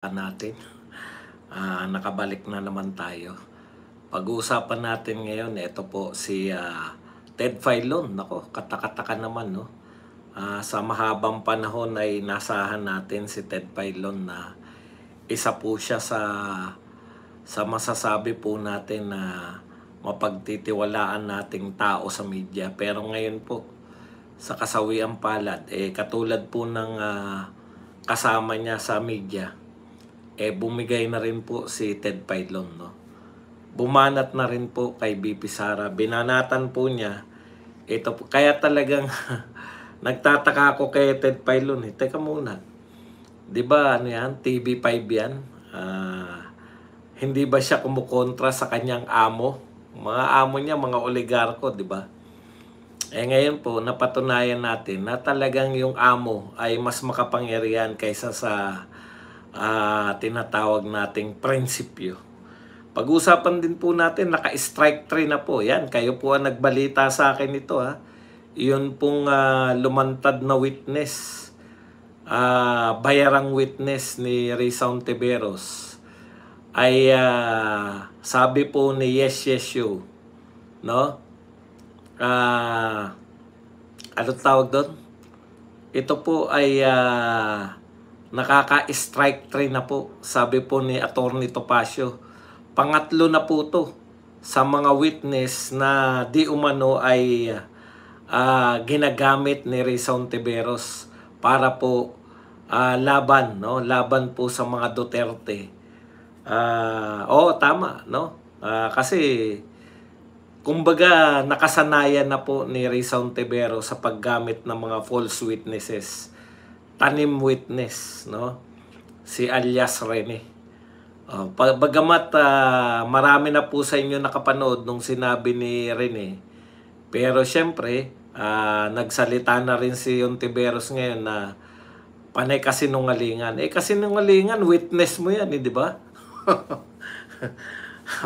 Natin. Nakabalik na naman tayo. Pag-uusapan natin ngayon, ito po si Ted Filon. Nako, katakataka naman, no? Sa mahabang panahon ay nasahan natin si Ted Filon na isa po siya sa masasabi po natin na mapagtitiwalaan nating tao sa media. Pero ngayon po, sa kasawiang palad, katulad po ng kasama niya sa media, bumigay na rin po si Ted Filon, no? Bumanat na rin po kay BP Sara. Binanatan po niya. Ito po, kaya talagang nagtataka ako kay Ted Filon. Teka muna. 'Di ba ano yan? TV5 yan. Hindi ba siya kumukontra sa kanyang amo? Mga amo niya, mga oligarko, 'di ba? Ngayon po, napatunayan natin na talagang yung amo ay mas makapangyarihan kaysa sa tinatawag nating prinsipyo. Pag-usapan din po natin, naka-strike 3 na po. Yan, kayo po ang nagbalita sa akin ito, ha. Yun pong lumantad na witness, bayarang witness ni Risa Hontiveros ay sabi po ni Yes You, no? Ano tawag doon? Ito po ay nakaka-strike 3 na po, sabi po ni Atty. Topacio. Pangatlo na po to sa mga witness na di umano ay ginagamit ni Risa Hontiveros para po laban, no? Laban po sa mga Duterte. Tama, no? Kasi kumbaga nakasanayan na po ni Risa Hontiveros sa paggamit ng mga false witnesses. Tanim witness, no? Si alias Rene. Bagamat marami na po sa inyo nakapanood nung sinabi ni Rene, pero syempre nagsalita na rin si Hontiveros ngayon na panay kasinungalingan. Kasinungalingan, witness mo yan, di ba?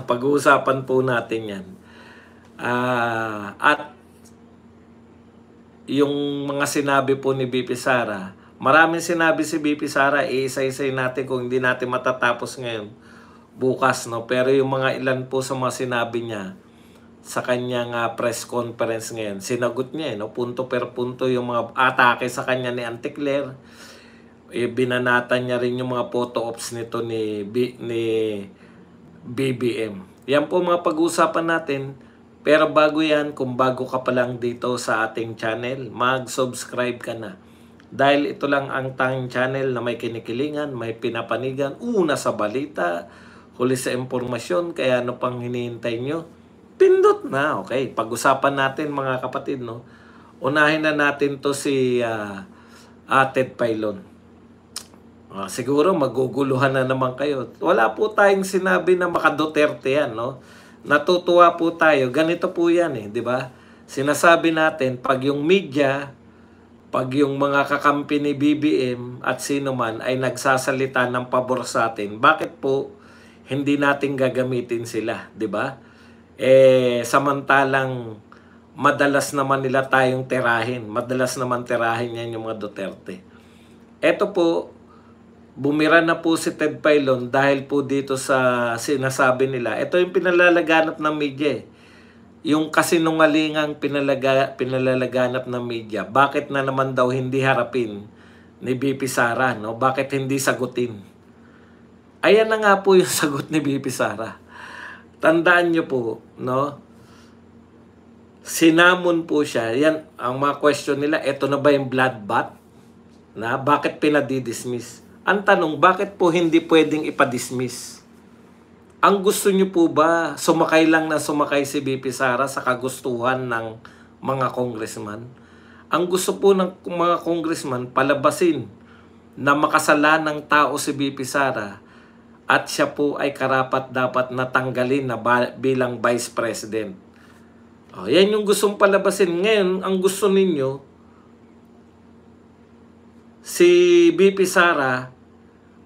Pag-uusapan po natin yan. At yung mga sinabi po ni BP Sara, maraming sinabi si BP Sara, isa-isay natin kung hindi natin matatapos ngayon, bukas, no? Pero yung mga ilan po sa mga sinabi niya sa kanyang press conference ngayon, sinagot niya, no? Punto per punto yung mga atake sa kanya ni Auntie Claire. Binanatan niya rin yung mga photo ops nito ni BBM. Yan po mga pag-uusapan natin. Pero bago yan, kung bago ka pa lang dito sa ating channel, mag-subscribe ka na. Dahil ito lang ang tanging channel na may kinikilingan, may pinapanigan, una sa balita, huli sa impormasyon, kaya ano pang hinihintay nyo? Pindot na, okay. Pag-usapan natin mga kapatid, no? Unahin na natin to si Ted Filon. Siguro maguguluhan na naman kayo. Wala po tayong sinabi na maka-Duterte yan, no? Natutuwa po tayo. Ganito po yan, di ba? Sinasabi natin, pag yung media, pag yung mga kakampi ni BBM at sino man ay nagsasalita ng pabor sa atin, bakit po hindi natin gagamitin sila, di ba? Samantalang madalas naman nila tayong tirahin. Madalas naman tirahin yan yung mga Duterte. Eto po, bumira na po si Ted Filon dahil po dito sa sinasabi nila. Ito yung pinalalaganap ng media. Yung kasinungalingang pinalalaganap ng media. Bakit na naman daw hindi harapin ni BP Sara, no? Bakit hindi sagutin? Ayan na nga po yung sagot ni BP Sara. Tandaan nyo po, no? Sinamon po siya. Yan, ang mga question nila, eto na ba yung bloodbath? Na, bakit pinadidismiss? Ang tanong, bakit po hindi pwedeng ipadismiss? Ang gusto nyo po ba, sumakay lang na sumakay si BP Sara sa kagustuhan ng mga congressman? Ang gusto po ng mga congressman, palabasin na makasalanan ng tao si BP Sara at siya po ay karapat-dapat natanggalin na bilang Vice President. Yan yung gustong palabasin. Ngayon, ang gusto ninyo, si BP Sara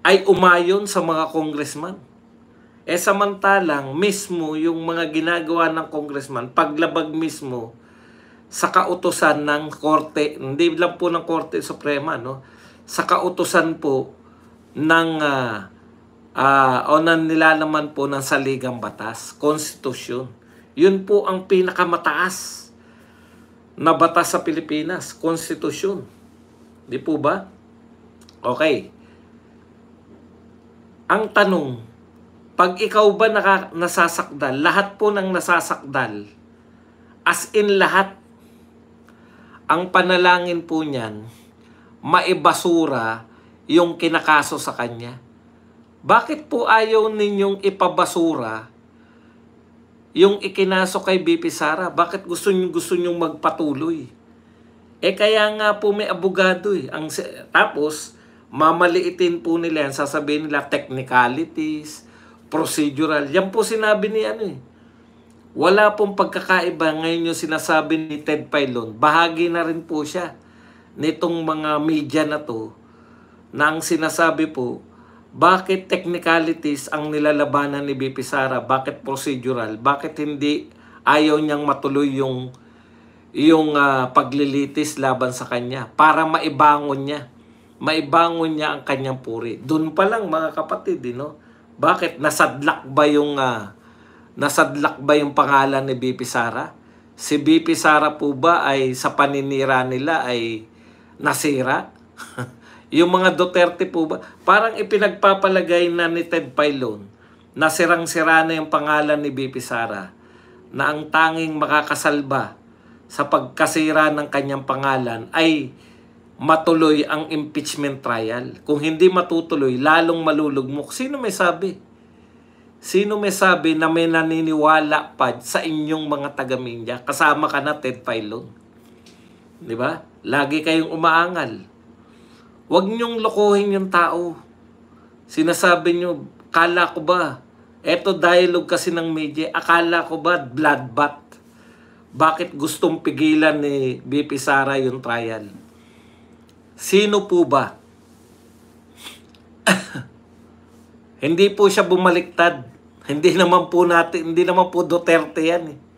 ay umayon sa mga congressman. Samantalang mismo yung mga ginagawa ng congressman, paglabag mismo sa kautusan ng Korte, hindi lang po ng Korte Suprema, no? Sa kautusan po ng o nilalaman po ng saligang batas, konstitusyon. Yun po ang pinakamataas na batas sa Pilipinas, konstitusyon. Di po ba? Okay. Ang tanong, pag ikaw ba nasasakdal, lahat po ng nasasakdal, as in lahat, ang panalangin po niyan, maibasura yung kinakaso sa kanya. Bakit po ayaw ninyong ipabasura yung ikinaso kay BP Sara? Bakit gusto nyong magpatuloy? Kaya nga po may abogado eh. Tapos, mamaliitin po nila yan, sasabihin nila technicalities, procedural. Yan po sinabi ni wala pong pagkakaiba. Ngayon yung sinasabi ni Ted Filon, bahagi na rin po siya nitong mga media na to, na ang sinasabi po, bakit technicalities ang nilalabanan ni BP Sara? Bakit procedural? Bakit hindi ayaw niyang matuloy yung paglilitis laban sa kanya para maibangon niya? Maibangon niya ang kanyang puri. Doon pa lang mga kapatid, bakit nasadlak ba yung pangalan ni BP Sara? Si BP Sara po ba ay sa paninira nila ay nasira? Yung mga Duterte po ba? Parang ipinagpapalagay na ni Ted Filon na sirang-sira na yung pangalan ni BP Sara, na ang tanging makakasalba sa pagkasira ng kanyang pangalan ay matuloy ang impeachment trial. Kung hindi matutuloy, lalong malulugmok. Sino may sabi? Sino may sabi na may naniniwala pa sa inyong mga taga-media? Kasama ka na, Ted Filon. Di ba? Lagi kayong umaangal. Huwag niyong lokohin yung tao. Sinasabi niyo, kala ko ba? Eto dialogue kasi ng media. Akala ko ba bloodbath? Bakit gustong pigilan ni BP Sara yung trial? Sino po ba? Hindi po siya bumaliktad. Hindi naman po Duterte yan.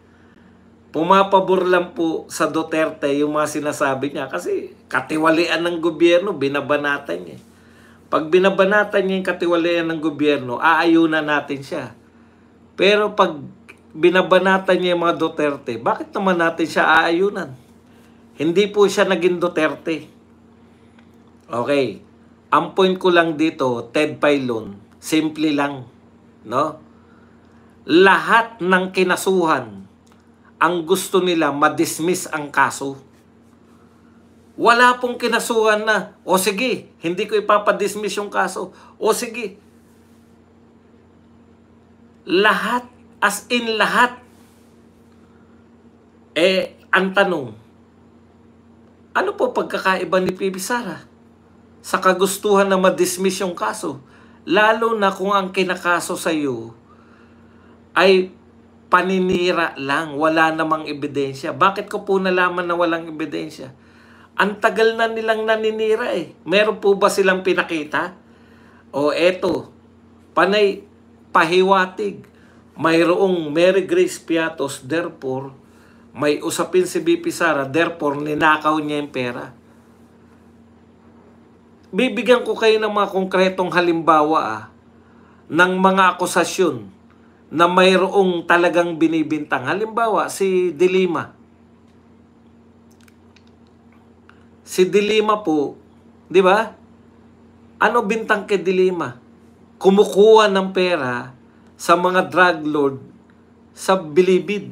Pumapabor lang po sa Duterte yung mga sinasabi niya kasi katiwalian ng gobyerno, binabanatan niya. Pag binabanatan niya yung katiwalian ng gobyerno, aayunan natin siya. Pero pag binabanatan niya yung mga Duterte, bakit naman natin siya aayunan? Hindi po siya naging Duterte. Okay. Ang point ko lang dito, Ted Filon, simple lang, lahat ng kinasuhan, ang gusto nila ma-dismiss ang kaso. Wala pong kinasuhan na, o sige, hindi ko ipapadismiss yung kaso. O sige. Lahat, as in lahat. Ang tanong, ano po pagkakaiba ni BP Sara sa kagustuhan na ma-dismiss yung kaso? Lalo na kung ang kinakaso sa iyo ay paninira lang, wala namang ebidensya. Bakit ko po nalaman na walang ebidensya? Ang tagal na nilang naninira Meron po ba silang pinakita? O eto, panay pahiwatig. Mayroong Mary Grace Piatos, therefore, may usapin si BP Sara, therefore, ninakaw niya yung pera. Bibigyan ko kayo ng mga konkretong halimbawa ng mga akusasyon na mayroong talagang binibintang. Halimbawa, si De Lima. Si De Lima po, di ba? Ano bintang kay De Lima? Kumukuha ng pera sa mga drug lord sa Bilibid.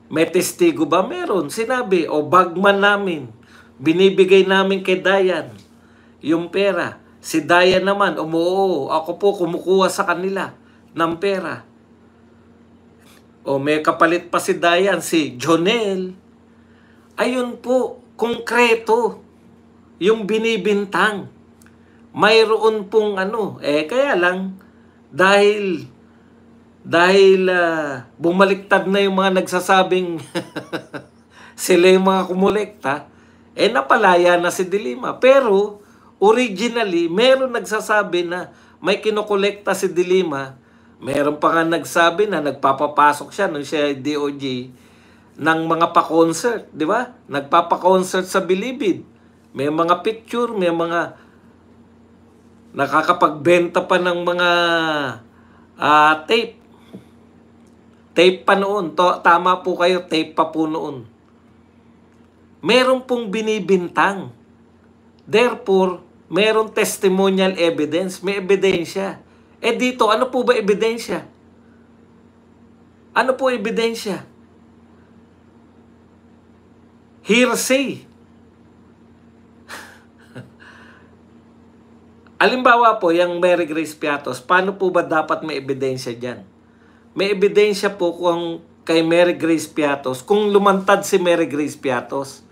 May testigo ba? Meron. Sinabi, bagman namin, binibigay namin kay Dayan yung pera. Si Dayan naman, ako po kumukuha sa kanila ng pera. May kapalit pa si Dayan, si Jonel. Ayun po, konkreto yung binibintang. Mayroon pong kaya lang dahil bumaliktad na yung mga nagsasabing sila yung mga kumulekta, napalaya na si De Lima. Pero originally, meron nagsasabi na may kinokolekta si De Lima. Meron pa nga nagsabi na nagpapapasok siya nung siya DOJ ng mga pa-concert, di ba? Nagpapa-concert sa Bilibid. May mga picture, may mga Nakakapagbenta pa ng mga tape. Tape pa noon. Tama po kayo, tape pa po noon. Meron pong binibintang. Therefore, meron testimonial evidence. May ebidensya. Dito, ano po ba ebidensya? Ano po ebidensya? Hearsay. Alimbawa po, yung Mary Grace Piatos, paano po ba dapat may ebidensya dyan? May ebidensya po kung kay Mary Grace Piatos, kung lumantad si Mary Grace Piatos.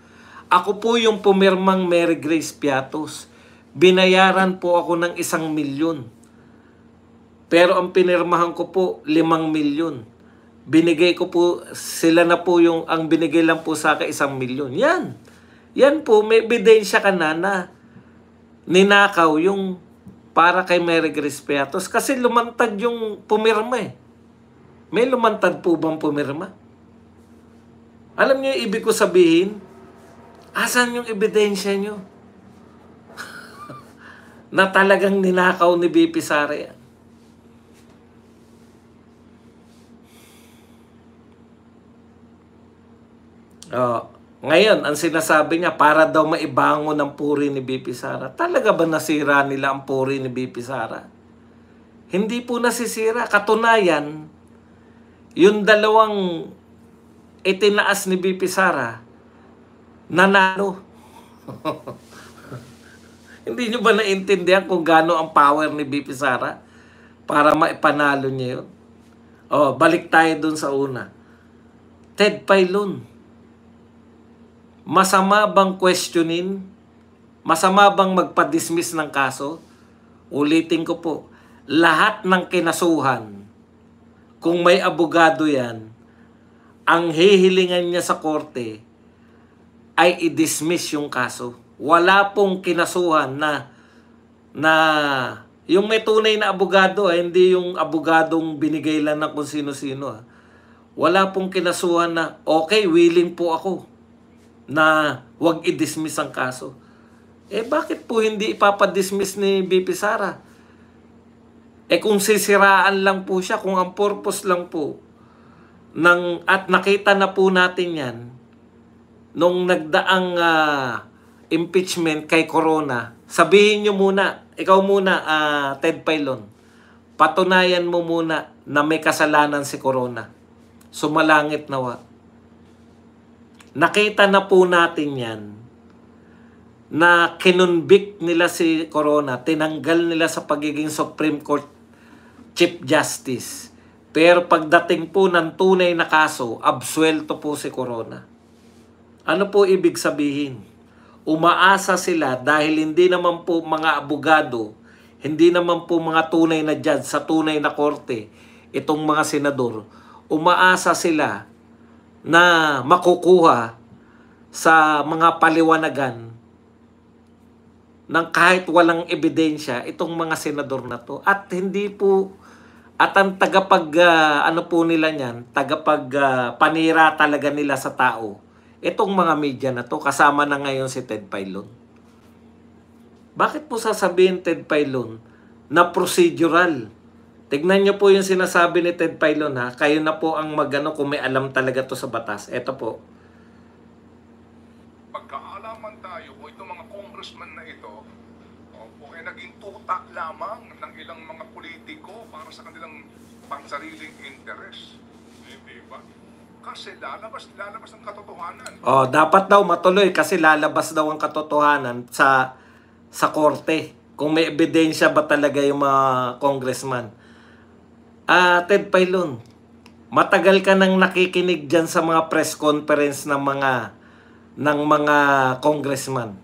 Ako po yung pumirmang Mary Grace Piatos. Binayaran po ako ng 1 milyon. Pero ang pinirmahan ko po, 5 milyon. Binigay ko po, sila na po yung, ang binigay lang po sa akin 1 milyon. Yan. Yan po, may ebidensya ka na ninakaw yung para kay Mary Grace Piatos. Kasi lumantad yung pumirma eh. May lumantad po bang pumirma? Alam niyo yung ibig ko sabihin? Asan yung ebidensya niyo? Na talagang ninakaw ni BP Sara yan. Ngayon, ang sinasabi niya, para daw maibangon ang puri ni BP Sara. Talaga ba nasira nila ang puri ni BP Sara? Hindi po nasisira. Katunayan, yung dalawang itinaas ni BP Sara, nanalo. Hindi nyo ba naintindihan kung gaano ang power ni BP Sara para maipanalo niya yun? Balik tayo dun sa una. Ted Pailon. Masama bang questionin? Masama bang magpa-dismiss ng kaso? Ulitin ko po, lahat ng kinasuhan, kung may abogado yan, ang hihilingan niya sa korte ay i-dismiss yung kaso. Wala pong kinasuhan na yung may tunay na abogado, hindi yung abogadong binigay lang ng kung sino-sino. Wala pong kinasuhan na, okay, willing po ako na wag i-dismiss ang kaso. Bakit po hindi ipapadismiss ni BP Sara? Kung sisiraan lang po siya, kung ang purpose lang po, at nakita na po natin yan, nung nagdaang impeachment kay Corona, sabihin nyo muna, ikaw muna, Ted Pailon, patunayan mo muna na may kasalanan si Corona. Sumalangit nawa. Nakita na po natin yan na kinonvict nila si Corona, tinanggal nila sa pagiging Supreme Court Chief Justice. Pero pagdating po ng tunay na kaso, absuelto po si Corona. Ano po ibig sabihin? Umaasa sila dahil hindi naman po mga abogado, hindi naman po mga tunay na judge sa tunay na korte, itong mga senador, umaasa sila na makukuha sa mga paliwanagan ng kahit walang ebidensya itong mga senador na to. At hindi po, at ang tagapag, nila niyan, panira talaga nila sa tao, itong mga media na to, kasama na ngayon si Ted Pailon. Bakit po sasabihin Ted Pailon na procedural? Tignan niyo po yung sinasabi ni Ted Pailon ha. Kayo na po ang kung may alam talaga to sa batas. Ito po. Pagkaalaman tayo o itong mga congressman na ito, naging tuta lamang ng ilang mga politiko para sa kanilang pangsariling interest. Hindi ba? Kasi lalabas ang katotohanan. Dapat daw matuloy kasi lalabas daw ang katotohanan sa korte. Kung may ebidensya ba talaga yung mga congressman. Ted Pailon, matagal ka nang nakikinig dyan sa mga press conference ng mga congressman.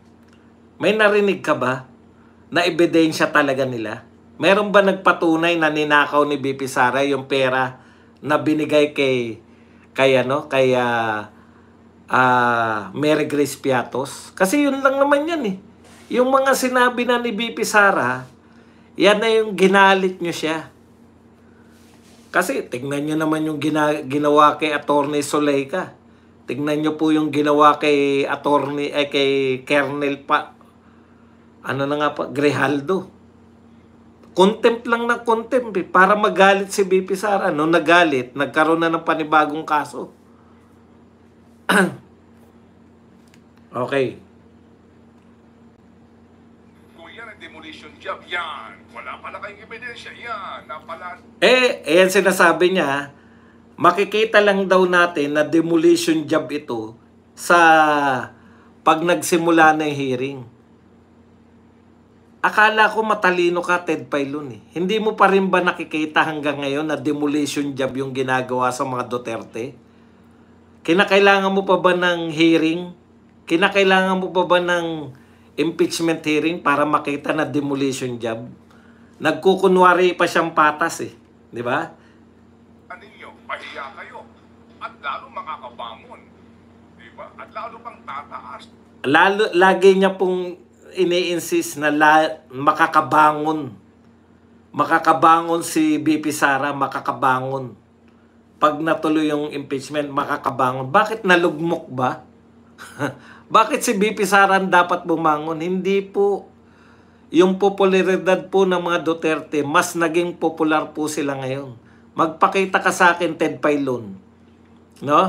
May narinig ka ba na ebidensya talaga nila? Meron ba nagpatunay na ninakaw ni BP Sara yung pera na binigay kay Mary Grace Piatos? Kasi yun lang naman yan eh. Yung mga sinabi na ni BP Sara, yan na yung ginalit nyo siya. Kasi tignan nyo naman yung ginawa kay Attorney Soleika. Tignan nyo po yung ginawa kay kay Colonel Grijaldo. Contempt lang ng contempt para magalit si BP Sara. Nung nagalit, nagkaroon na ng panibagong kaso. Okay. Kung yan ang demolition job, yan. Wala pala kayong ebidensya, yan. Napala... Ayan sinasabi niya, makikita lang daw natin na demolition job ito sa pag nagsimula na yung hearing. Akala ko matalino ka, Ted Pailon eh. Hindi mo pa rin ba nakikita hanggang ngayon na demolition job yung ginagawa sa mga Duterte? Kinakailangan mo pa ba ng hearing? Kinakailangan mo pa ba ng impeachment hearing para makita na demolition job? Nagkukunwari pa siyang patas eh. Di ba? ninyo, pahiya kayo. At lalo makakabangon. Diba? At lalo pang tataas. Lagi niya pong ini-insist na makakabangon. Makakabangon si BP Sara, makakabangon. Pag natuloy yung impeachment, makakabangon. Bakit nalugmok ba? Bakit si BP Sara dapat bumangon? Hindi po. Yung popularidad po ng mga Duterte, mas naging popular po sila ngayon. Magpakita ka sa akin, Ted Pailon. No?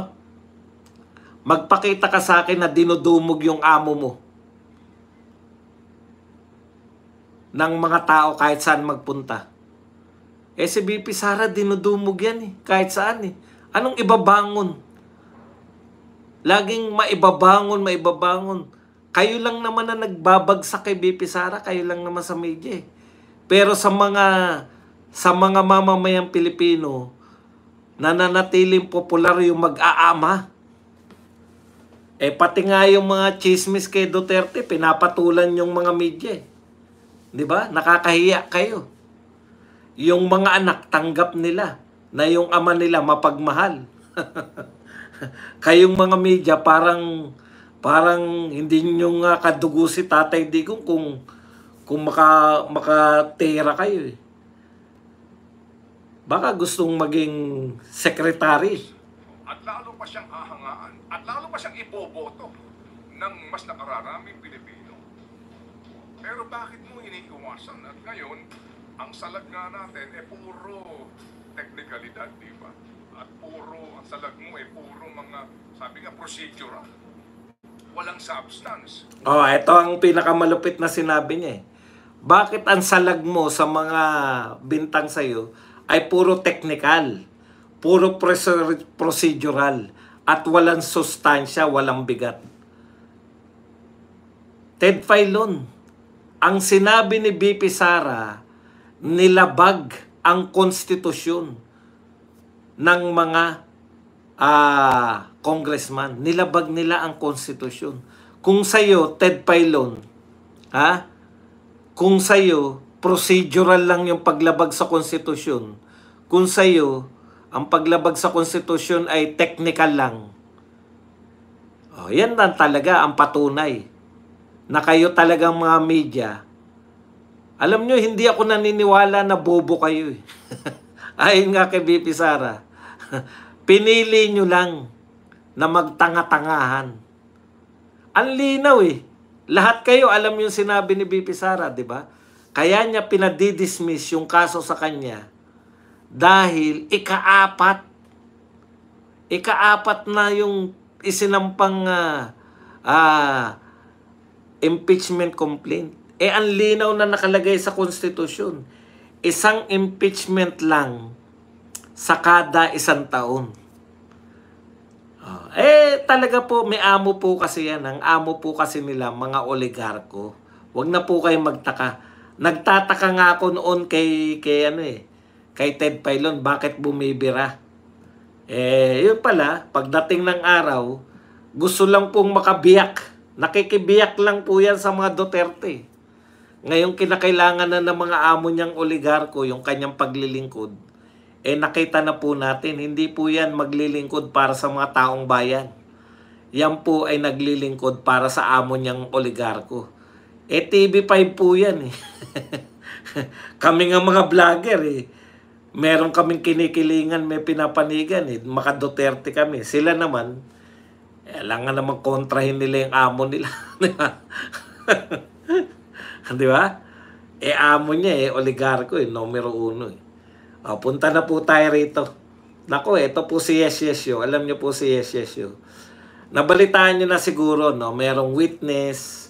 Magpakita ka sa akin na dinudumog yung amo mo ng mga tao kahit saan magpunta. Si BP Sara, dinudumog yan eh. Kahit saan eh. Anong ibabangon? Laging maibabangon. Kayo lang naman na nagbabagsak kay BP Sara. Kayo lang naman sa media eh. Pero sa mga mamamayang Pilipino, nananatiling popular yung mag-aama. Pati nga yung mga chismis kay Duterte, pinapatulan yung mga media eh. Di ba? Nakakahiya kayo. Yung mga anak, tanggap nila na yung ama nila mapagmahal. Kayong mga media, parang hindi nyo nga kadugo si Tatay Digong kung makatera kayo eh. Baka gustong maging secretary. At lalo pa siyang hahangaan. At lalo pa siyang iboboto ng mas nakararaming Pilipino. Pero bakit mo iniiwasan? At ngayon, ang salag nga natin puro technicalidad, di ba? At ang salag mo puro mga, sabi nga, procedural. Walang substance. Ito ang pinakamalupit na sinabi niya eh. Bakit ang salag mo sa mga bintang sa'yo ay puro technical, puro procedural, at walang sustansya, walang bigat? Ted Pailon, ang sinabi ni BP Sara, nilabag ang konstitusyon ng mga congressman. Nilabag nila ang konstitusyon. Kung sa'yo, Ted Pailon, kung sa'yo, procedural lang yung paglabag sa konstitusyon. Kung sa'yo, ang paglabag sa konstitusyon ay technical lang. Yan lang talaga ang patunay na kayo talagang mga media. Alam nyo, hindi ako naniniwala na bobo kayo eh. Ayon nga kay BP Sara, pinili nyo lang na magtanga-tangahan. Ang linaw eh. Lahat kayo alam yung sinabi ni BP Sara, di ba? Kaya niya pinadidismiss yung kaso sa kanya dahil ikaapat na yung isinampang impeachment complaint. Ang linaw na nakalagay sa konstitusyon. Isang impeachment lang sa kada 1 taon. Talaga po, may amo po kasi yan. Ang amo po kasi nila, mga oligarko. Huwag na po kayong magtaka. Nagtataka nga ako noon kay Ted Pailon, bakit bumibira? Yun pala, pagdating ng araw, gusto lang pong makabiyak. Nakikibiyak lang po yan sa mga Duterte. Ngayon kinakailangan na ng mga amo niyang oligarko, yung kanyang paglilingkod. Nakita na po natin, hindi po yan maglilingkod para sa mga taong bayan. Yan po ay naglilingkod para sa amo niyang oligarko. TV5 po yan eh. Kami nga mga vlogger eh. Meron kaming kinikilingan, may pinapanigan eh. Maka Duterte kami. Sila naman, kailangan naman kontrahin nila yung amo nila. Di ba? amo niya oligarko numero uno punta na po tayo rito. Nako, ito po si Yes Yesyo. Alam niyo po si Yes Yesyo. Nabalitaan niyo na siguro, no? Merong witness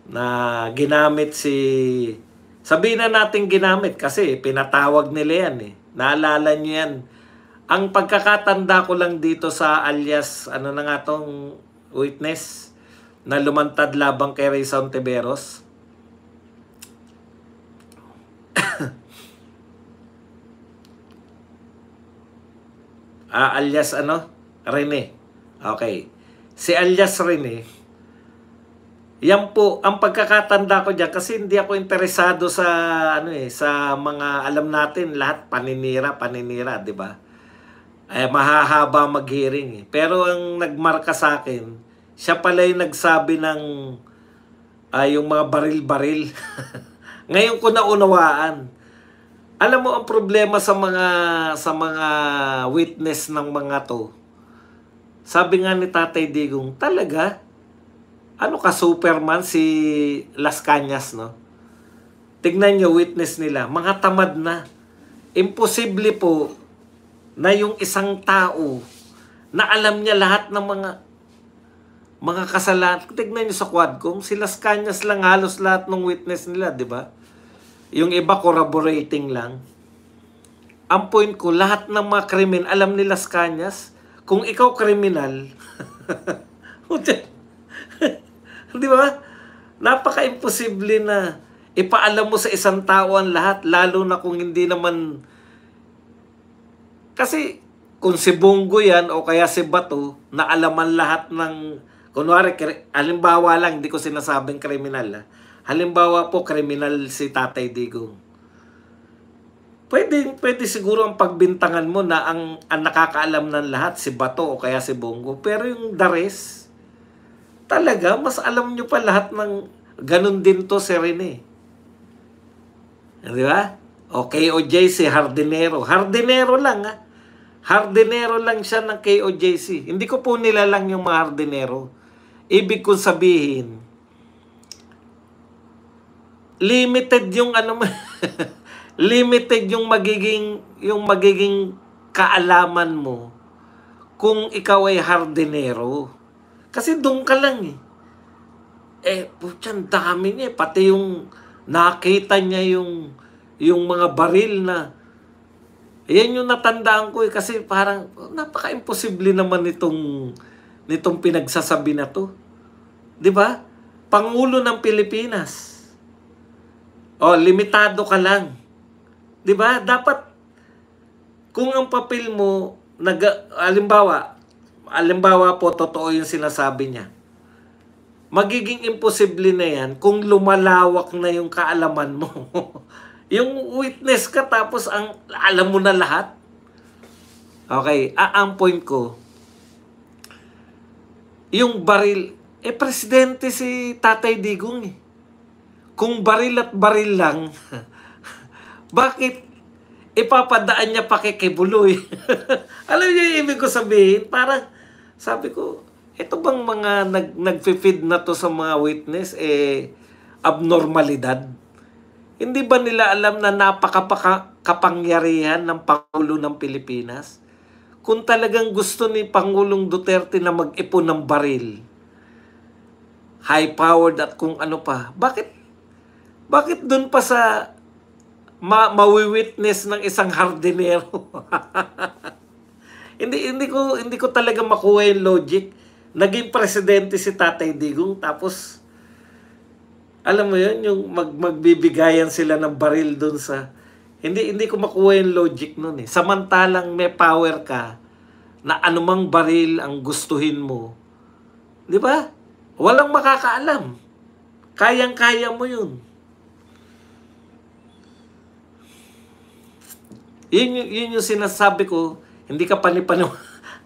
na ginamit sabihin na natin ginamit kasi pinatawag nila yan Naalala niyo yan. Ang pagkakatanda ko lang dito sa alias, ano na nga tong witness na lumantad labang kay Rayson Tiveros. Alias Rene. Okay. Si alias Rene, yan po, ang pagkakatanda ko dyan, kasi hindi ako interesado sa, sa mga, alam natin, lahat paninira, di ba? Mahahaba mag-hearing Pero ang nagmarka sa akin, siya pala yung nagsabi ng, yung mga baril-baril. Ngayon ko naunawaan. Alam mo ang problema sa mga witness ng mga to. Sabi nga ni Tatay Digong, talaga ano ka Superman si Las Cañas, no? Tignan niyo witness nila, mga tamad na. Imposible po na yung isang tao na alam niya lahat ng mga kasalanan. Tignan niyo sa Quadcom, si Las Cañas lang halos lahat ng witness nila, di ba? Yung iba corroborating lang. Ang point ko, lahat ng mga krimen, alam ni Las Cañas. Kung ikaw kriminal, di ba? Napaka-imposible na ipaalam mo sa isang tao ang lahat, lalo na kung hindi naman. Kasi kung si Bongo yan o kaya si Bato, na alaman lahat ng, kunwari, halimbawa lang, hindi ko sinasabing kriminal halimbawa po, kriminal si Tatay Digong. Pwede siguro ang pagbintangan mo na ang nakakaalam ng lahat, si Bato o kaya si Bongo. Pero yung the rest, talaga, mas alam nyo pa lahat ng, ganun din to si Rene. Di ba? O KOJC, Hardinero. Hardinero lang Hardinero lang siya ng KOJC. Hindi ko po nilalang yung mga Hardinero. Ibig kong sabihin, limited yung limited yung magiging kaalaman mo kung ikaw ay hardinero. Kasi doon ka lang putyan, dami niya pati yung nakita niya yung mga baril na yan yung natandaan ko kasi parang napaka-imposible naman nitong pinagsasabi na to. 'Di ba? Pangulo ng Pilipinas. Limitado ka lang. 'Di ba? Dapat kung ang papel mo halimbawa po totoo yung sinasabi niya. Magiging imposible na yan kung lumalawak na yung kaalaman mo. Yung witness ka tapos alam mo na lahat. Okay, ang point ko, yung baril, presidente si Tatay Digong Kung baril at baril lang, bakit ipapadaan niya pa kay Kibuloy? Alam niyo yung ibig ko sabihin? Parang, sabi ko, ito bang mga nag-feed na to sa mga witness, abnormalidad? Hindi ba nila alam na napaka-kapangyarihan ng Pangulo ng Pilipinas? Kung talagang gusto ni Pangulong Duterte na mag-ipon ng baril, high-powered at kung ano pa, bakit doon pa sa mawi-witness ng isang hardinero? hindi ko talaga makuha yung logic. Naging presidente si Tatay Digong tapos alam mo yun, yung magbibigayan sila ng baril doon sa hindi ko makuha yung logic noon Samantalang may power ka na anumang baril ang gustuhin mo. 'Di ba? Walang makakaalam. Kayang-kaya mo yun. Yun yung sinasabi ko, hindi ka panipaniw.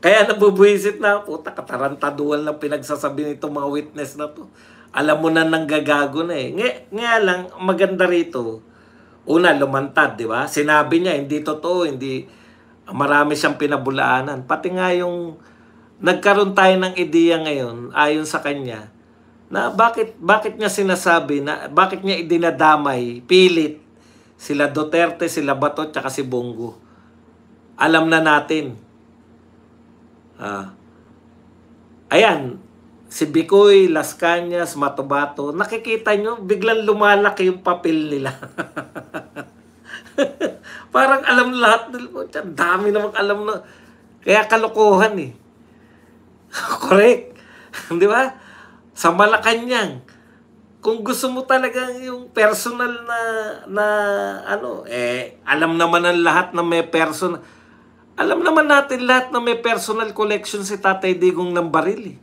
Kaya nabubuisit na, puta, katarantaduan lang pinagsasabi nito mga witness na to. Alam mo na nanggagago na Nga lang, maganda rito, una, lumantad, di ba? Sinabi niya, hindi totoo, marami siyang pinabulaanan. Pati nga yung, nagkaroon tayo ng ideya ngayon, ayon sa kanya, Na bakit niya sinasabi, na bakit niya idinadamay, pilit, sila Duterte, sila Bato, tsaka si Bongo. Alam na natin. Ayan, si Bicoy, Las Cañas, Matobato, nakikita nyo, biglang lumalaki yung papel nila. Parang alam lahat. Ang dami namang alam na. Kaya kalokohan eh. Correct. Di ba? Sa Malacanang, kung gusto mo talaga yung personal na ano, alam naman ng lahat na may personal. Alam naman natin lahat na may personal collection si Tatay Digong ng baril eh.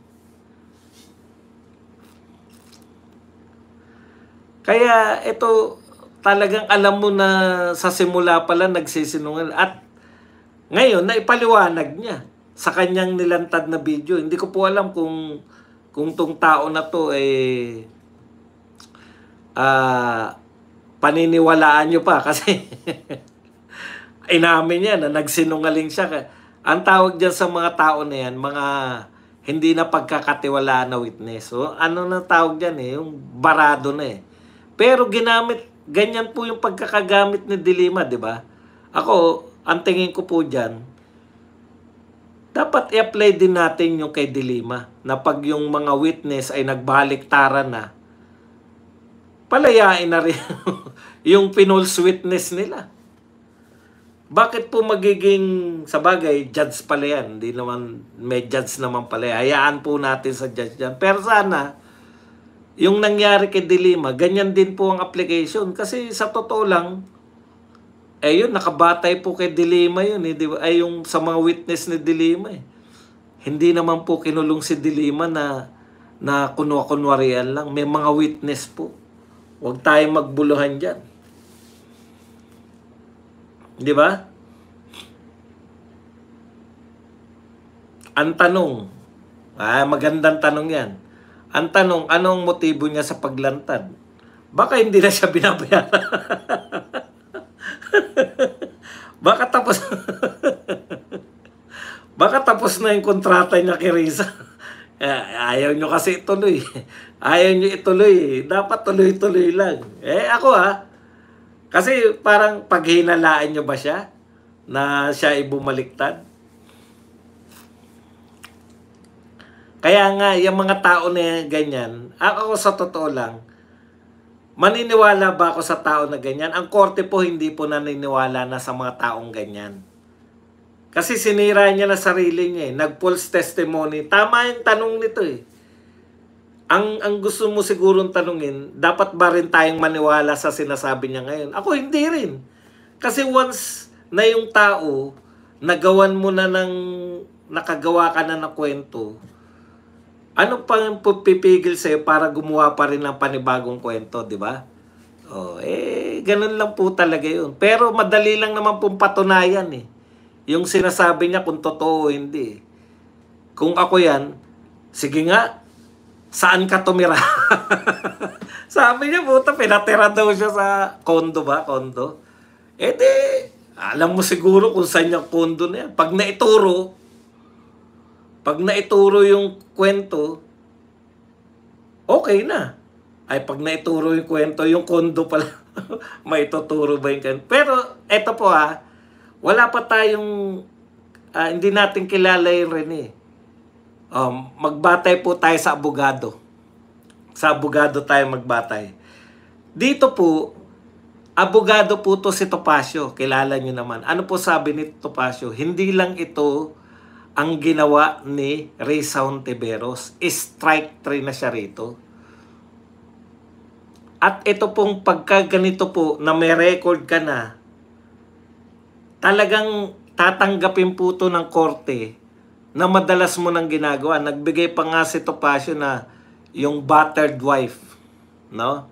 Kaya ito, talagang alam mo na sa simula pala nagsisinungal. At ngayon, naipaliwanag niya sa kanyang nilantad na video. Hindi ko po alam kung tong tao na to paniniwalaan nyo pa kasi inamin niya na nagsinungaling siya. Ang tawag dyan sa mga tao na yan, mga hindi na pagkakatiwalaan na witness. So, ano na tawag dyan yung barado na eh. Pero ginamit, ganyan po yung pagkakagamit ni Dilima, di ba? Ako, ang tingin ko po dyan, dapat i-apply din natin yung kay Dilima na pag yung mga witness ay nagbaliktaran na, palayain na rin yung pinulse witness nila. Bakit po magiging, sa bagay, judge pala yan. Hindi naman, may judge naman pala. Hayaan po natin sa judge yan. Pero sana, yung nangyari kay Dilima, ganyan din po ang application. Kasi sa totoo lang, yun, nakabatay po kay Dilima yun. Di ba? Yung sa mga witness ni Dilima eh. Hindi naman po kinulong si Dilima na kunwa-kunwarian lang. May mga witness po. Huwag tayong magbuluhan dyan. Di ba? Ang tanong, magandang tanong yan. Ang tanong, anong motibo niya sa paglantad? Baka hindi na siya binabayaran. Baka tapos baka tapos na yung kontrata niya kay Riza. Ayaw nyo kasi ituloy. Ayaw nyo ituloy. Dapat tuloy-tuloy lang. Ako kasi parang paghinalaan nyo ba siya na siya ay bumaliktad? Kaya nga, yung mga tao na ganyan, ako sa totoo lang, maniniwala ba ako sa tao na ganyan? Ang korte po hindi po naniniwala na sa mga taong ganyan. Kasi sinira niya na sarili niya eh. Nag-false testimony. Tama yung tanong nito eh. Ang gusto mo sigurong tanungin, dapat ba rin tayong maniwala sa sinasabi niya ngayon? Ako hindi rin. Kasi once na yung tao, nagawan mo na nakagawa ka na ng kwento, ano pang pipigil sa'yo para gumawa pa rin ng panibagong kwento, di ba? Ganun lang po talaga yun. Pero madali lang naman pong patunayan eh. Yung sinasabi niya kung totoo o hindi. Kung ako yan, sige nga, saan ka tumira? Sabi niya, puta, pinatira daw siya sa kondo ba? Kondo? Alam mo siguro kung saan yung kondo na yan. Pag naituro yung kwento, okay na. Pag naituro yung kwento, yung kondo pala, maituturo ba yung kwento? Pero, eto po wala pa tayong, hindi natin kilala yung rin eh. Magbatay po tayo sa abogado. Sa abogado tayo magbatay. Dito po, abogado po to si Topacio. Kilala nyo naman. Ano po sabi ni Topacio? Hindi lang ito ang ginawa ni Risa Hontiveros. Strike 3 na siya rito. At ito pong pagkaganito po na may record ka na, talagang tatanggapin po to ng korte na madalas mo nang ginagawa. Nagbigay pa nga si Topacio na yung battered wife, no?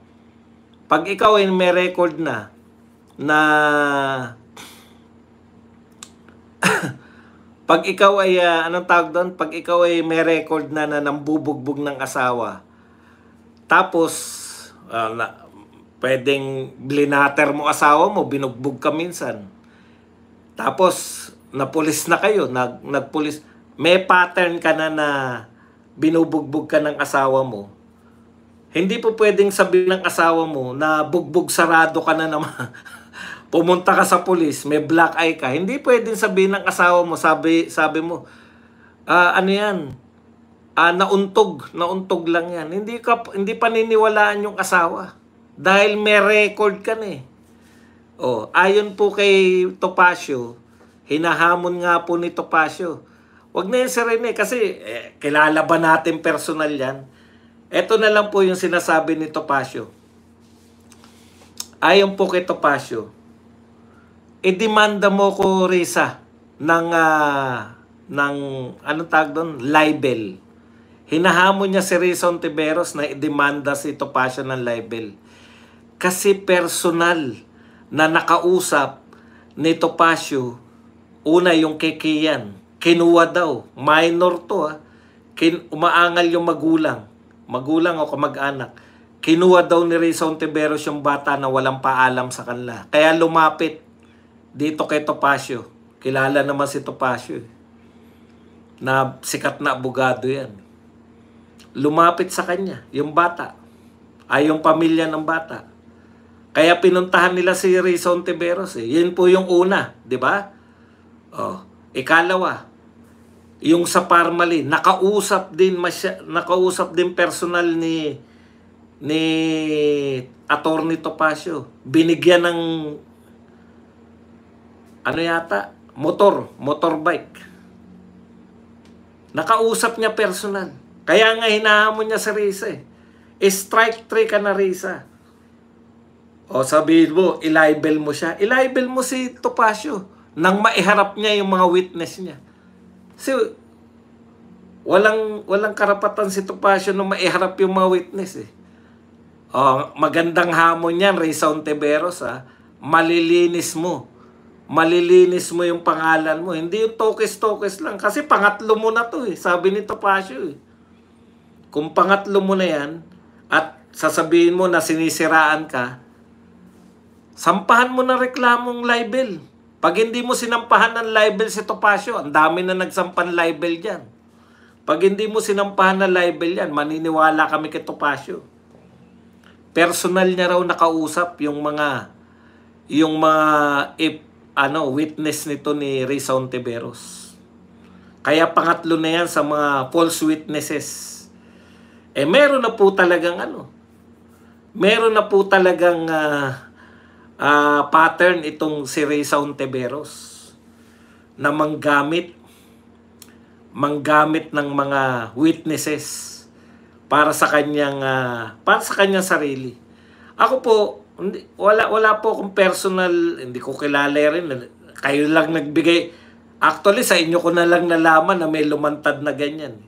Pag ikaw ay may record na pag ikaw ay anong tawag doon? Pag ikaw ay may record na nambubugbog ng asawa, tapos pwedeng blinater mo asawa mo, binugbog ka minsan. Tapos napulis na kayo, nagpulis. May pattern ka na binubugbog ka ng asawa mo. Hindi po pwedeng sabihin ng asawa mo na bugbog sarado ka na naman. Pumunta ka sa pulis, may black eye ka. Hindi pwedeng sabihin ng asawa mo, sabi mo, ano yan, nauntog lang yan. Hindi paniniwalaan yung asawa. Dahil may record ka na eh. Oh, ayon po kay Topacio, hinahamon nga po ni Topacio. Wag na yan si Rene kasi kilala ba natin personal yan? Ito na lang po yung sinasabi ni Topacio. Ayon po kay Topacio, idemanda mo ko, Risa, ng anong tawag doon? Libel. Hinahamon niya si Risa Ontiveros na idemanda si Topacio ng libel. Kasi personal na nakausap ni Topacio, una yung kay Kian, kinuha daw, minor to umaangal yung magulang o kamag-anak. Kinuha daw ni Risa Ontiveros yung bata na walang paalam sa kanila. Kaya lumapit dito kay Topacio. Kilala naman si Topacio na sikat na abogado yan. Lumapit sa kanya yung bata, yung pamilya ng bata. Kaya pinuntahan nila si Risa Ontiveros Yun po yung una, di ba? Oh, ikalawa, yung sa Parmalee, nakausap din personal ni Attorney Topacio. Binigyan ng motorbike. Nakausap niya personal. Kaya nga hinahamon niya sa Risa Strike 3 ka na, Risa. O sabihin mo, ilibel mo siya. Ilibel mo si Topacio nang maiharap niya yung mga witness niya. Kasi walang karapatan si Topacio nang maiharap yung mga witness magandang hamon yan, Risa Ontiveros Malilinis mo yung pangalan mo. Hindi yung tokes-tokes lang. Kasi pangatlo mo na to sabi ni Topacio Kung pangatlo mo na yan, at sasabihin mo na sinisiraan ka, sampahan mo na reklamong libel. Pag hindi mo sinampahan ng libel si Topacio, ang dami na nagsampan libel dyan. Pag hindi mo sinampahan ng libel yan, maniniwala kami kay Topacio. Personal niya raw nakausap yung mga witness nito ni Risa Ontiveros. Kaya pangatlo na yan sa mga false witnesses. Meron na po talagang pattern itong si Risa Ontiveros na manggamit ng mga witnesses para sa kanyang sarili. Ako po, wala po akong personal, hindi ko kilala rin. Kayo lang nagbigay. Actually, sa inyo ko na lang nalaman na may lumantad na ganyan.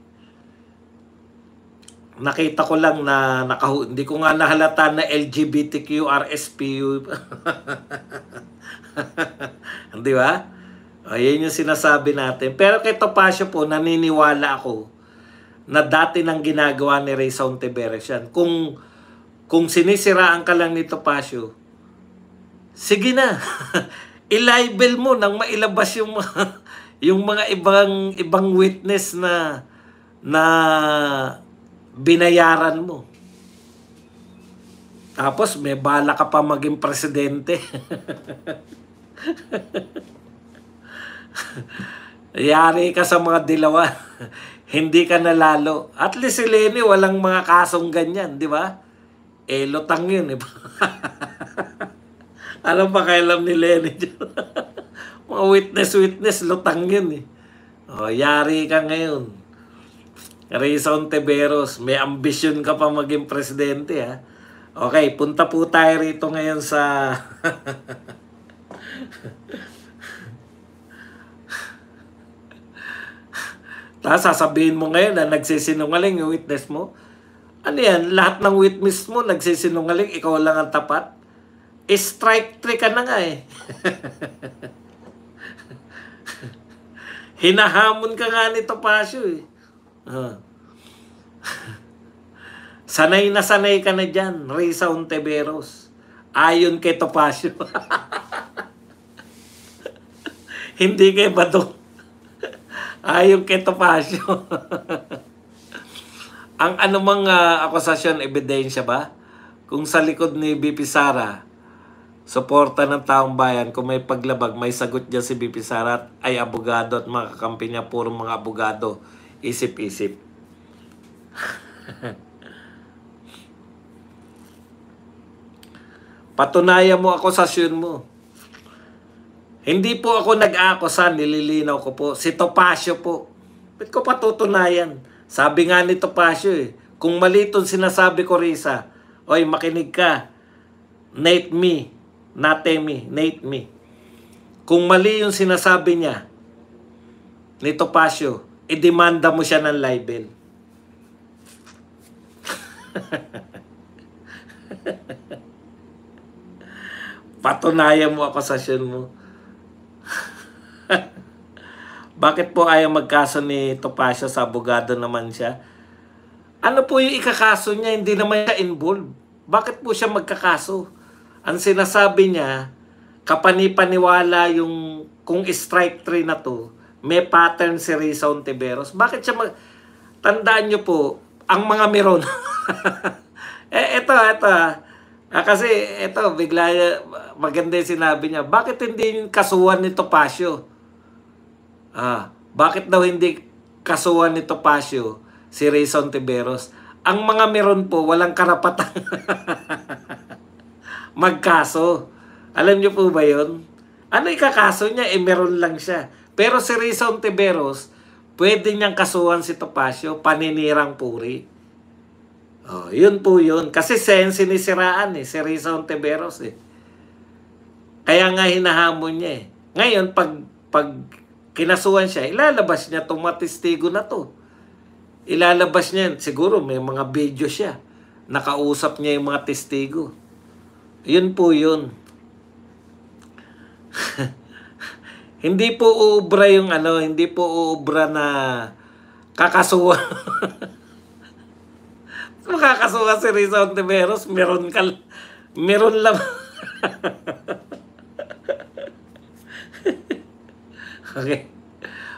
Nakita ko lang na hindi ko nga nahalata na LGBTQ RSPU. Di ba? Yan yung sinasabi natin. Pero kay Topacio po, naniniwala ako na dati nang ginagawa ni Risa Ontiveros yan. Kung sinisiraan ka lang ni Topacio, sige na. I-libel mo nang mailabas yung mga ibang witness na binayaran mo. Tapos may bala ka pa maging presidente. Yari ka sa mga dilawan. Hindi ka nalalo. At least si Leni walang mga kasong ganyan, di ba? Lutang yun, di ba? Alam pa kailan ni Leni dyan? Mga witness, lutang yun yari ka ngayon. Risa Ontiveros, may ambisyon ka pa maging presidente Okay, punta po tayo rito ngayon sa tapos sasabihin mo ngayon na nagsisinungaling yung witness mo. Ano yan? Lahat ng witness mo nagsisinungaling, ikaw lang ang tapat. Strike 3 ka na nga Hinahamon ka nga ni Topacio Sanay na sanay ka na dyan, Risa Ontiveros. Ayon kay Topacio. Hindi kay Bato. Ayon kay Topacio. ang anumang akusasyon, ebidensya ba? Kung sa likod ni BP Sara, suporta ng taong bayan, kung may paglabag, may sagot dyan si BP Sara at ay abogado at mga kakampi niya, puro mga abogado, isip-isip. Patunayan mo akusasyon mo. Hindi po ako nag-aakusa, nililinaw ko po. Si Topacio po. Ba't ko patutunayan? Sabi nga ni Topacio kung mali itong sinasabi ko, Risa, oy, makinig ka. Nate me. Nate me. Nate me. Kung mali yung sinasabi niya ni Topacio, idemanda mo siya ng libel. Patunayan mo akusasyon mo. Bakit po ayaw magkaso ni Topacio, sa abogado naman siya? Ano po yung ikakaso niya? Hindi naman siya involved. Bakit po siya magkakaso? Ang sinasabi niya, kapanipaniwala yung kung strike 3 na to, may pattern si Risa Hontiveros. Bakit siya tandaan niyo po, ang mga meron. Ito. Kasi ito, bigla maganda yung sinabi niya. Bakit hindi yung kasuhan ni Topacio? Bakit daw hindi kasuhan ni Topacio si Risa Hontiveros? Ang mga meron po, walang karapatang magkaso. Alam niyo po ba yun? Ano ikakaso niya? Meron lang siya. Pero si Risa Hontiveros, pwede niyang kasuhan si Topacio, paninirang puri. Yun po yun. Kasi sinisiraan si Risa Hontiveros Kaya nga hinahamon niya Ngayon, pag kinasuhan siya, ilalabas niya itong mga testigo na to. Ilalabas niya, siguro may mga video siya. Nakausap niya yung mga testigo. Yun po yun. Hindi po uubra yung hindi po uubra na kakasuhan. Makakasuhan si Risa Hontiveros, meron lang. Okay.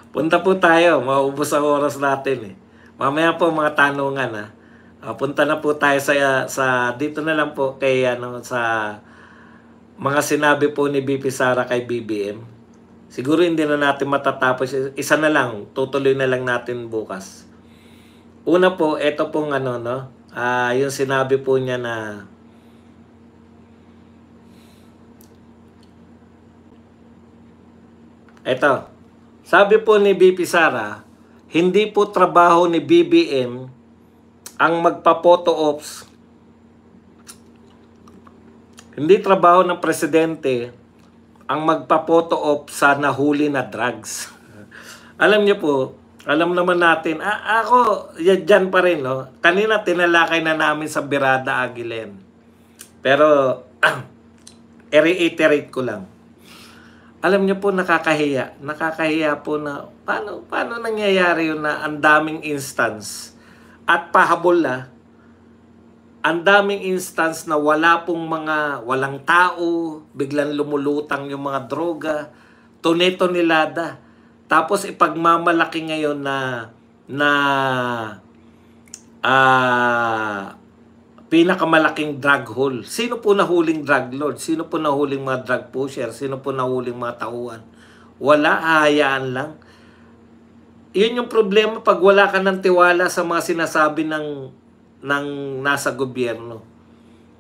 Punta po tayo. Maubos ang oras natin Mamaya po mga tanungan punta na po tayo sa dito na lang po kay sa mga sinabi po ni BP Sara kay BBM. Siguro hindi na natin matatapos. Isa na lang. Tutuloy na lang natin bukas. Una po, ito pong yung sinabi po niya na ito, sabi po ni BP Sara, hindi po trabaho ni BBM ang magpa-photo ops. Hindi trabaho ng presidente ang magpa-photo op sa nahuli na drugs. Alam niyo po, alam naman natin, ako, dyan pa rin, Kanina tinalakay na namin sa Birada Aguilen. Pero, i-reiterate ko lang. Alam niyo po, nakakahiya. Nakakahiya po na, paano nangyayari yun na ang daming instance at pahabol ang daming instance na walang tao, biglang lumulutang yung mga droga, tone-tonelada. Tapos ipagmamalaki ngayon na pinakamalaking drug haul. Sino po nahuling drug lord? Sino po nahuling mga drug pusher? Sino po nahuling mga tauhan? Wala, hahayaan lang. Yun yung problema pag wala ka ng tiwala sa mga sinasabi ng nasa gobyerno.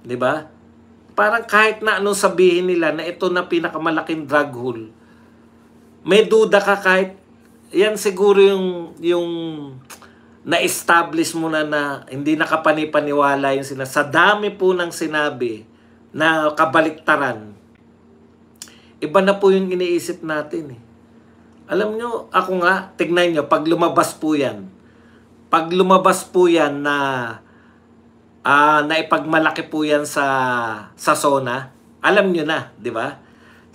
'Di ba? Parang kahit na anong sabihin nila na ito na pinakamalaking drug haul, may duda ka kahit yan siguro yung na-establish mo na hindi nakapanipaniwala yung sa dami po ng sinabi na kabaliktaran. Iba na po yung iniisip natin Alam nyo, ako nga, tignan nyo, pag lumabas po yan na ipagmalaki po yan sa SONA, alam nyo na, di ba?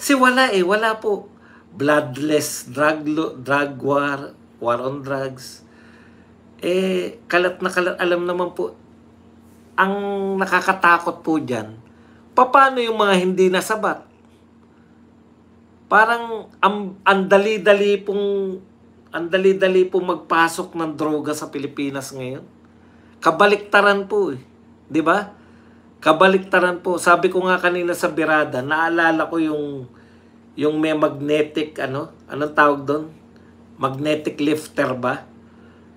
Wala po. Bloodless drug war on drugs. Kalat na kalat, alam naman po, ang nakakatakot po dyan, paano yung mga hindi nasabat? Parang ang dali-dali pong magpasok ng droga sa Pilipinas ngayon. Kabaliktaran po eh. 'Di ba? Kabaliktaran po. Sabi ko nga kanina sa birada, naalala ko yung may magnetic anong tawag doon? Magnetic lifter ba?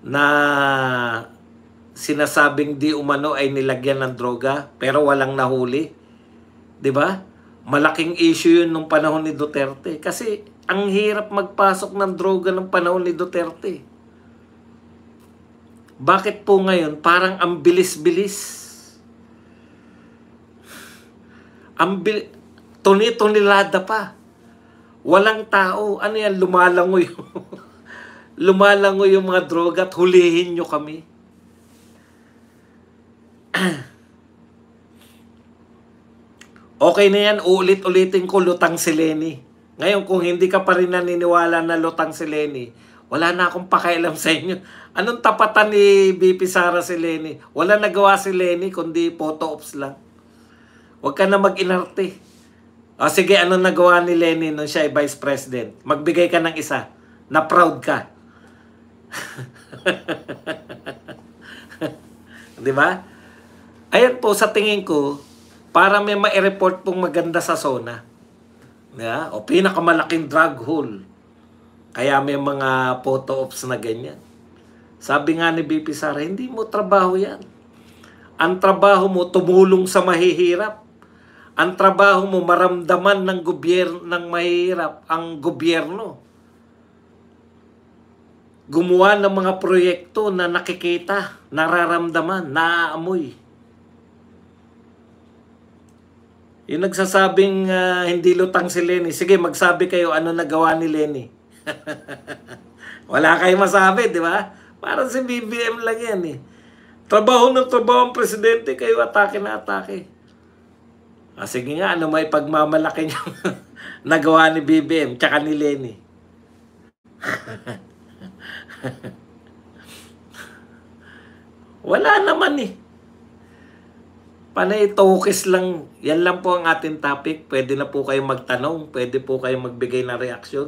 Na sinasabing di umano ay nilagyan ng droga pero walang nahuli. 'Di ba? Malaking issue yun nung panahon ni Duterte kasi ang hirap magpasok ng droga ng panahon ni Duterte. Bakit po ngayon parang ang bilis-bilis? Tuni-tunilada pa. Walang tao. Ano yan? Lumalangoy. Lumalangoy yung mga droga at hulihin nyo kami. Okay na yan. Uulit-ulitin ko, lutang si Lenny. Ngayon, kung hindi ka pa rin naniniwala na lutang si Lenny, wala na akong pakialam sa inyo. Anong tapatan ni BP Sara si Lenny? Wala nagawa si Lenny kundi photo ops lang. Huwag ka na mag-inarte. O sige, anong nagawa ni Lenny nung siya ay Vice President? Magbigay ka ng isa na proud ka. Di ba? Ayan po, sa tingin ko, para may ma-report pong maganda sa SONA. Yeah? O pinakamalaking drug hole. Kaya may mga photo ops na ganyan. Sabi nga ni BP Sara, hindi mo trabaho yan. Ang trabaho mo, tumulong sa mahihirap. Ang trabaho mo, maramdaman ng gobyerno, ng mahihirap, ang gobyerno. Gumawa ng mga proyekto na nakikita, nararamdaman, naaamoy. Yung nagsasabing hindi lutang si Lenny, sige magsabi kayo ano nagawa ni Lenny. Wala kayong masabi, di ba? Parang si BBM lang yan eh. Trabaho ng trabaho ang presidente, kayo atake na atake. Sige nga, ano may pagmamalaki niyo nagawa ni BBM tsaka ni Lenny. Wala naman eh. Panay tokis lang. Yan lang po ang ating topic. Pwede na po kayong magtanong. Pwede po kayong magbigay ng reaksyon.